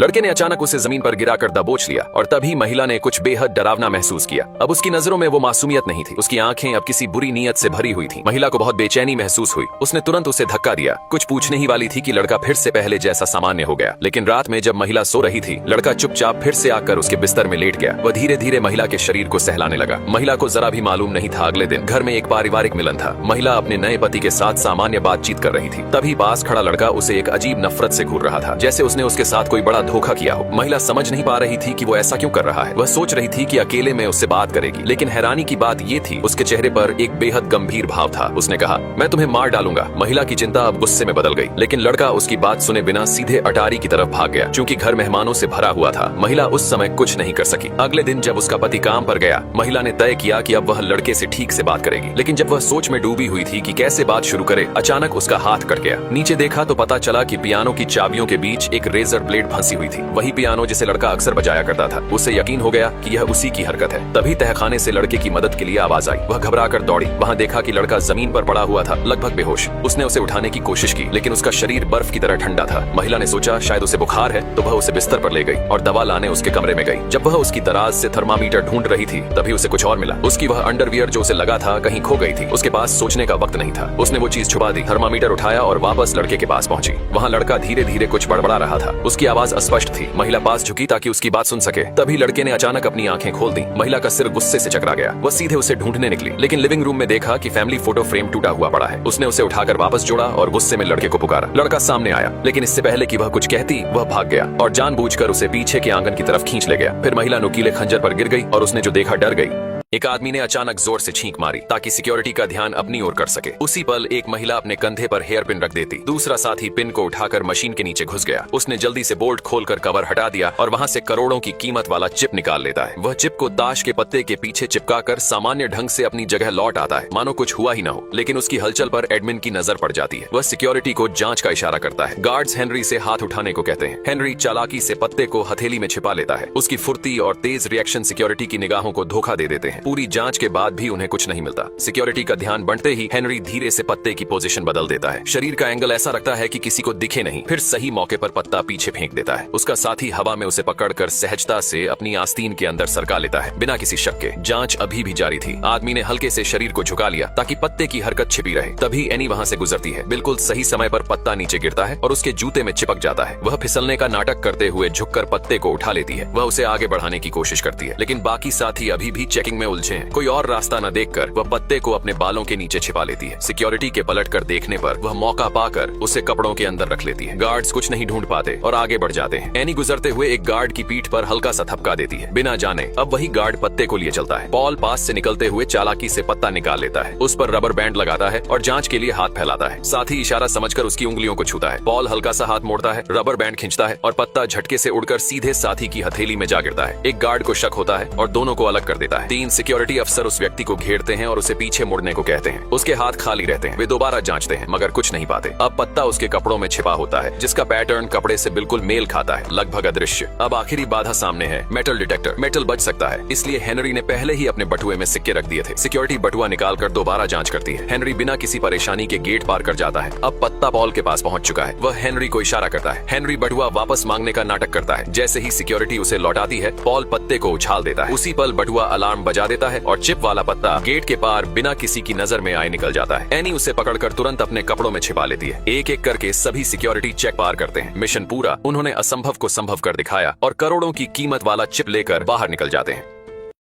लड़के ने अचानक उसे जमीन पर गिराकर दबोच लिया और तभी महिला ने कुछ बेहद डरावना महसूस किया। अब उसकी नजरों में वो मासूमियत नहीं थी, उसकी आंखें अब किसी बुरी नीयत से भरी हुई थी। महिला को बहुत बेचैनी महसूस हुई। उसने तुरंत उसे धक्का दिया। कुछ पूछने ही वाली थी कि लड़का फिर से पहले जैसा सामान्य हो गया। लेकिन रात में जब महिला सो रही थी, लड़का चुपचाप फिर से आकर उसके बिस्तर में लेट गया। वह धीरे धीरे महिला के शरीर को सहलाने लगा। महिला को जरा भी मालूम नहीं था अगले दिन घर में एक पारिवारिक मिलन था। महिला अपने नए पति के साथ सामान्य बातचीत कर रही थी। तभी पास खड़ा लड़का उसे एक अजीब नफरत से घूर रहा था, जैसे उसने उसके साथ कोई बड़ा धोखा किया हो। महिला समझ नहीं पा रही थी कि वो ऐसा क्यों कर रहा है। वह सोच रही थी कि अकेले में उससे बात करेगी, लेकिन हैरानी की बात ये थी उसके चेहरे पर एक बेहद गंभीर भाव था। उसने कहा, मैं तुम्हें मार डालूंगा। महिला की चिंता अब गुस्से में बदल गई, लेकिन लड़का उसकी बात सुने बिना सीधे अटारी की तरफ भाग गया। चूंकि घर मेहमानों से भरा हुआ था, महिला उस समय कुछ नहीं कर सकी। अगले दिन जब उसका पति काम पर गया, महिला ने तय किया कि अब वह लड़के से ठीक से बात करेगी। लेकिन जब वह सोच में डूबी हुई थी कि कैसे बात शुरू करे, अचानक उसका हाथ कट गया। नीचे देखा तो पता चला कि पियानो की चाबियों के बीच एक रेजर ब्लेड फंसी हुई थी। वही पियानो जिसे लड़का अक्सर बजाया करता था। उसे यकीन हो गया कि यह उसी की हरकत है। तभी तहखाने से लड़के की मदद के लिए आवाज आई। वह घबराकर दौड़ी। वहां देखा कि लड़का जमीन पर पड़ा हुआ था, लगभग बेहोश। उसने उसे उठाने की कोशिश की, लेकिन उसका शरीर बर्फ की तरह ठंडा था। महिला ने सोचा शायद उसे बुखार है, तो वह उसे बिस्तर पर ले गई और दवा लाने उसके कमरे में गई। जब वह उसकी दराज से थर्मामीटर ढूंढ रही थी, तभी उसे कुछ और मिला। उसकी वह अंडरवियर जो उसे लगा था कहीं खो गई थी। उसके पास सोचने का वक्त नहीं था। उसने वो चीज छुपा दी, थर्मामीटर उठाया और वापस लड़के के पास पहुंची। वहां लड़का धीरे धीरे कुछ बड़बड़ा रहा था। उसकी आवाज अस्पष्ट थी। महिला पास झुकी ताकि उसकी बात सुन सके। तभी लड़के ने अचानक अपनी आंखें खोल दी। महिला का सिर गुस्से से चकरा गया। वह सीधे उसे ढूंढने निकली, लेकिन लिविंग रूम में देखा कि फैमिली फोटो फ्रेम टूटा हुआ पड़ा है। उसने उसे उठाकर वापस जोड़ा और गुस्से में लड़के को पुकारा। लड़का सामने आया, लेकिन इससे पहले कि वह कुछ कहती, वह भाग गया और जानबूझकर उसे पीछे के आंगन की तरफ खींच ले गया। फिर महिला नुकीले खंजर पर गिर गई और उसने जो देखा डर गई। एक आदमी ने अचानक जोर से छींक मारी ताकि सिक्योरिटी का ध्यान अपनी ओर कर सके। उसी पल एक महिला अपने कंधे पर हेयर पिन रख देती। दूसरा साथी पिन को उठाकर मशीन के नीचे घुस गया। उसने जल्दी से बोल्ट खोलकर कवर हटा दिया और वहां से करोड़ों की कीमत वाला चिप निकाल लेता है। वह चिप को ताश के पत्ते के पीछे चिपकाकर सामान्य ढंग से अपनी जगह लौट आता है, मानो कुछ हुआ ही न हो। लेकिन उसकी हलचल पर एडमिन की नजर पड़ जाती है। वह सिक्योरिटी को जांच का इशारा करता है। गार्ड्स हेनरी से हाथ उठाने को कहते हैं। हेनरी चालाकी से पत्ते को हथेली में छिपा लेता है। उसकी फुर्ती और तेज रिएक्शन सिक्योरिटी की निगाहों को धोखा दे देते हैं। पूरी जांच के बाद भी उन्हें कुछ नहीं मिलता। सिक्योरिटी का ध्यान बढ़ते ही हेनरी धीरे से पत्ते की पोजीशन बदल देता है। शरीर का एंगल ऐसा रखता है कि किसी को दिखे नहीं। फिर सही मौके पर पत्ता पीछे फेंक देता है। उसका साथी हवा में उसे पकड़कर सहजता से अपनी आस्तीन के अंदर सरका लेता है, बिना किसी शक के। जांच अभी भी जारी थी। आदमी ने हल्के से शरीर को झुका लिया ताकि पत्ते की हरकत छिपी रहे। तभी एनी वहां से गुजरती है। बिल्कुल सही समय पर पत्ता नीचे गिरता है और उसके जूते में चिपक जाता है। वह फिसलने का नाटक करते हुए झुककर पत्ते को उठा लेती है। वह उसे आगे बढ़ाने की कोशिश करती है, लेकिन बाकी साथी अभी भी चेकिंग में उलझे हैं। कोई और रास्ता न देखकर वह पत्ते को अपने बालों के नीचे छिपा लेती है। सिक्योरिटी के पलटकर देखने पर वह मौका पाकर उसे कपड़ों के अंदर रख लेती है। गार्ड्स कुछ नहीं ढूंढ पाते और आगे बढ़ जाते हैं। एनी गुजरते हुए एक गार्ड की पीठ पर हल्का सा थपका देती है। बिना जाने अब वही गार्ड पत्ते को लिए चलता है। पॉल पास से निकलते हुए चालाकी से पत्ता निकाल लेता है। उस पर रबर बैंड लगाता है और जांच के लिए हाथ फैलाता है। साथ ही इशारा समझकर उसकी उंगलियों को छूता है। पॉल हल्का सा हाथ मोड़ता है, रबर बैंड खींचता है और पत्ता झटके से उड़कर सीधे साथी की हथेली में जा गिरता है। एक गार्ड को शक होता है और दोनों को अलग कर देता है। 3 सिक्योरिटी अफसर उस व्यक्ति को घेरते हैं और उसे पीछे मुड़ने को कहते हैं। उसके हाथ खाली रहते हैं। वे दोबारा जांचते हैं मगर कुछ नहीं पाते। अब पत्ता उसके कपड़ों में छिपा होता है, जिसका पैटर्न कपड़े से बिल्कुल मेल खाता है, लगभग अदृश्य। अब आखिरी बाधा सामने है, मेटल डिटेक्टर। मेटल बच सकता है, इसलिए हेनरी ने पहले ही अपने बटुए में सिक्के रख दिए थे। सिक्योरिटी बटुआ निकालकर दोबारा जांच करती है। हेनरी बिना किसी परेशानी के गेट पार कर जाता है। अब पत्ता पॉल के पास पहुंच चुका है। वह हेनरी को इशारा करता है। हेनरी बटुआ वापस मांगने का नाटक करता है। जैसे ही सिक्योरिटी उसे लौटाती है, पॉल पत्ते को उछाल देता है। उसी पल बटुआ अलार्म बजा देता है और चिप वाला पत्ता गेट के पार बिना किसी की नजर में आए निकल जाता है। एनी उसे पकड़कर तुरंत अपने कपड़ों में छिपा लेती है। एक एक करके सभी सिक्योरिटी चेक पार करते हैं। मिशन पूरा। उन्होंने असंभव को संभव कर दिखाया और करोड़ों की कीमत वाला चिप लेकर बाहर निकल जाते हैं।